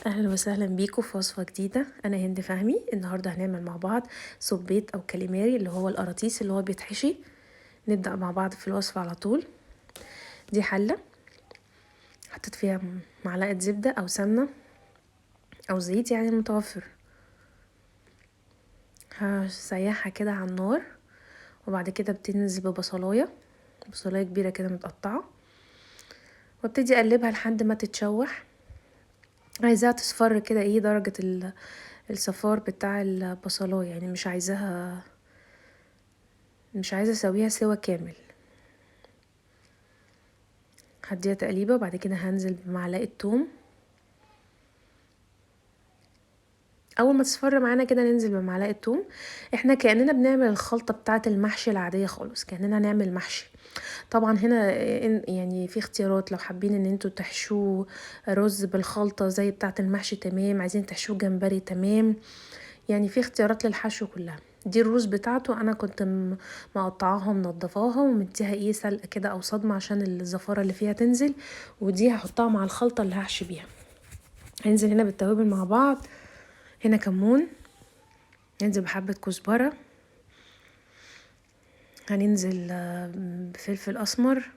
اهلا وسهلا بيكم في وصفه جديده. انا هند فهمي. النهارده هنعمل مع بعض صبيط او كاليماري اللي هو القراطيس اللي هو بيتحشي. نبدا مع بعض في الوصفه على طول. دي حله حطيت فيها معلقه زبده او سمنه او زيت يعني متوفر. هسيحها كده على النار، وبعد كده بتنزل ببصلايه كبيره كده متقطعه، وابتدي اقلبها لحد ما تتشوح. عايزاها تصفر كده درجه الصفار بتاع البصلايه، يعني مش عايزه اسويها سوا كامل. هديها تقليبه، وبعد كده هنزل بمعلقه توم. اول ما تصفر معانا كده ننزل بمعلقه توم. احنا كاننا بنعمل الخلطه بتاعه المحشي العاديه خالص، كاننا نعمل محشي. طبعا هنا يعني في اختيارات، لو حابين ان انتوا تحشوه رز بالخلطه زي بتاعه المحشي تمام، عايزين تحشوه جمبري تمام، يعني في اختيارات للحشو كلها. دي الروز بتاعته انا كنت مقطعاها ومنضفاها ومديها سلقه كده او صدمه عشان الزفاره اللي فيها تنزل، ودي هحطها مع الخلطه اللي هحشي بيها. هنزل هنا بالتوابل مع بعض. هنا كمون، ننزل بحبه كزبره، هننزل بفلفل اسمر،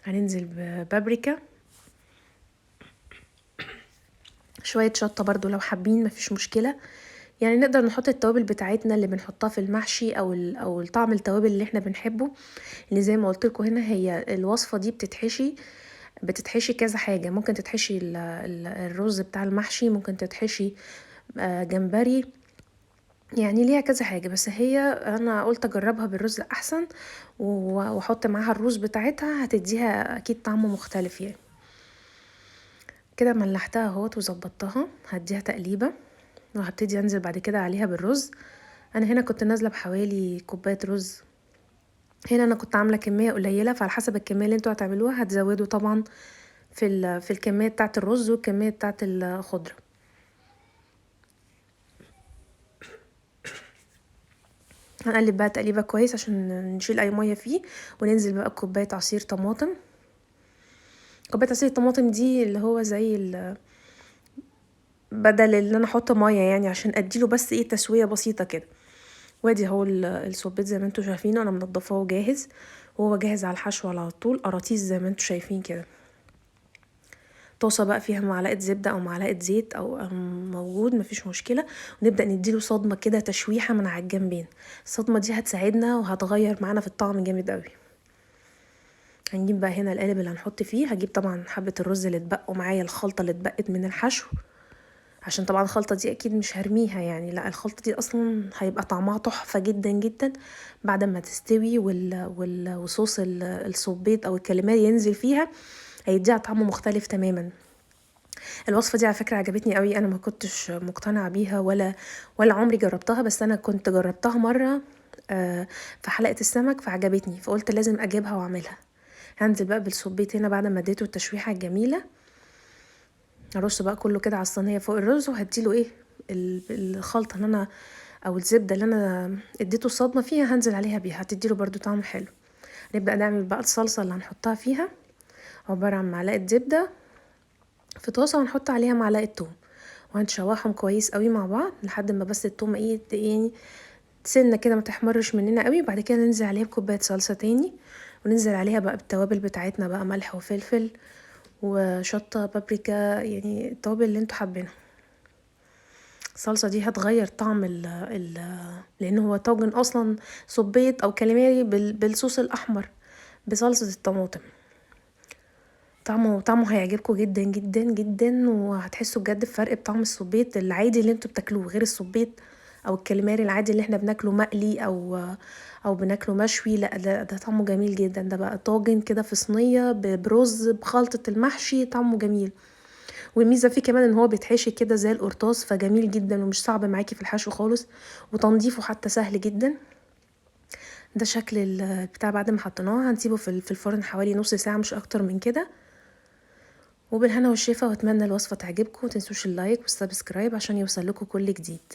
هننزل ببابريكا، شويه شطه برضو لو حابين مفيش مشكله. يعني نقدر نحط التوابل بتاعتنا اللي بنحطها في المحشي او الطعم التوابل اللي احنا بنحبه. اللي زي ما قلت لكم هنا، هي الوصفه دي بتتحشي كذا حاجه. ممكن تتحشي الرز بتاع المحشي، ممكن تتحشي جمبري، يعني ليها كذا حاجه. بس هي انا قلت اجربها بالرز احسن، واحط معاها الرز بتاعتها هتديها اكيد طعم مختلف. يعني كده ملحتها اهوت وظبطتها، هديها تقليبه وهبتدي انزل بعد كده عليها بالرز. انا هنا كنت نازله بحوالي كوبايه رز. هنا انا كنت عامله كميه قليله، فعلى حسب الكميه اللي انتوا هتعملوها هتزودوا طبعا في الكميه بتاعه الرز والكميه بتاعه الخضره. هنقلب بقى تقليبه كويس عشان نشيل اي ميه فيه، وننزل بقى بكوبايه عصير طماطم. كوبايه عصير الطماطم دي اللي هو بدل اللي انا احط ميه، يعني عشان اديله بس تسويه بسيطه كده. وادي اهو الصبيط زي ما انتوا شايفين، انا منضفاه وجاهز، وهو جاهز على الحشو على طول. قراطيس زي ما انتوا شايفين كده. طاسه بقى فيها معلقه زبده او معلقه زيت او موجود مفيش مشكله، ونبدا نديله صدمه كده، تشويحه من على الجنبين. الصدمه دي هتساعدنا وهتغير معانا في الطعم جامد قوي. هنجيب بقى هنا القالب اللي هنحط فيه. هجيب طبعا حبه الرز اللي اتبقوا معايا، الخلطه اللي اتبقت من الحشو، عشان طبعا الخلطه دي اكيد مش هرميها، يعني لا، الخلطه دي اصلا هيبقى طعمها تحفه جدا جدا بعد ما تستوي وصوص الصبيط او الكاليماري ينزل فيها، هيديها طعم مختلف تماما. الوصفه دي على فكره عجبتني قوي، انا ما كنتش مقتنعه بيها ولا عمري جربتها، بس انا كنت جربتها مره في حلقه السمك فعجبتني، فقلت لازم اجيبها واعملها. هنزل بقى بالصبيط هنا بعد ما اديته التشويحه الجميله. هرص بقى كله كده على الصينيه فوق الرز، وهديله الخلطه اللي انا او الزبده اللي انا اديته الصدمه فيها، هنزل عليها بيها هتديله برضو طعم حلو. نبدا نعمل بقى الصلصه اللي هنحطها فيها. عباره عن معلقه زبده في طاسه، وهنحط عليها معلقه توم، وهنشوحهم كويس قوي مع بعض لحد ما بس التوم يعني سنه كده ما تحمرش مننا قوي. بعد كده ننزل عليها بكوبايه صلصه تاني، وننزل عليها بقى بالتوابل بتاعتنا بقى، ملح وفلفل وشطه بابريكا، يعني التوابل اللي انتوا حابينها. الصلصه دي هتغير طعم لان هو طاجن اصلا صبيط او كاليماري بالصوص الاحمر بصلصه الطماطم. طعمه هيعجبكم جدا جدا جدا، وهتحسوا بجد بفرق بطعم الصبيط العادي اللي انتوا بتاكلوه غير الصبيط او الكاليماري العادي اللي احنا بناكله مقلي او بناكله مشوي. لا، ده طعمه جميل جدا. ده بقى طاجن كده في صينيه برز بخلطه المحشي، طعمه جميل. والميزه فيه كمان ان هو بيتحشي كده زي القرطاس، فجميل جدا ومش صعب معاكي في الحشو خالص، وتنظيفه حتى سهل جدا. ده شكل البتاع بعد ما حطيناه. هنسيبه في الفرن حوالي نص ساعه مش اكتر من كده. وبالهنا والشفا، واتمنى الوصفه تعجبكم. متنسوش اللايك والسبسكرايب عشان يوصل لكم كل جديد.